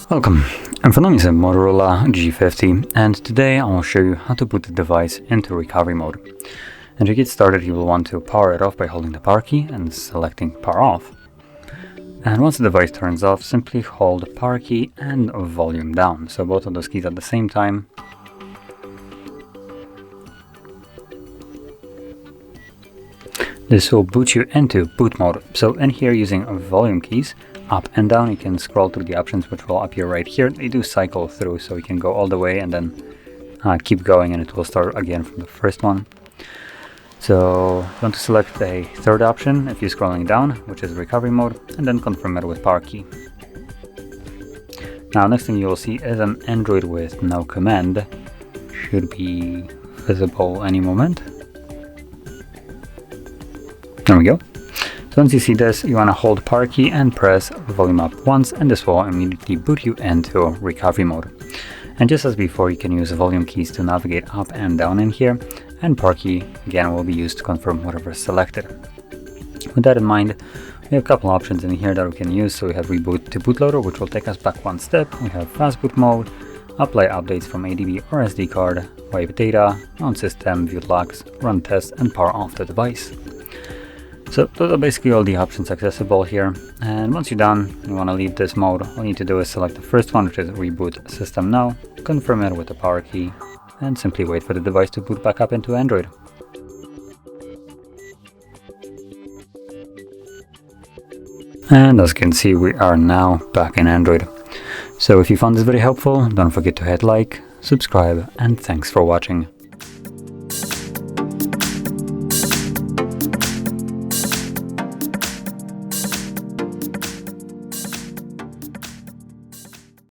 Welcome, I'm Fernando, a Motorola G50, and today I will show you how to put the device into recovery mode. And to get started, you will want to power it off by holding the power key and selecting power off. And once the device turns off, simply hold the power key and volume down, so both of those keys at the same time. This will boot you into boot mode. So in here, using volume keys, up and down, you can scroll through the options which will appear right here. They do cycle through, so you can go all the way and then keep going, and it will start again from the first one. So you want to select a third option if you're scrolling down, which is recovery mode, and then confirm it with power key. Now next thing you will see is an Android with no command. Should be visible any moment. There we go. So once you see this, you want to hold power key and press volume up once, and this will immediately boot you into recovery mode. And just as before, you can use volume keys to navigate up and down in here, and power key again will be used to confirm whatever is selected. With that in mind, we have a couple options in here that we can use. So we have reboot to bootloader, which will take us back one step. We have fast boot mode, apply updates from ADB or SD card, wipe data, mount system, view logs, run tests, and power off the device. So those are basically all the options accessible here, and once you're done, you want to leave this mode. All you need to do is select the first one, which is reboot system now, confirm it with the power key, and simply wait for the device to boot back up into Android. And as you can see, we are now back in Android. So if you found this very helpful, don't forget to hit like, subscribe, and thanks for watching.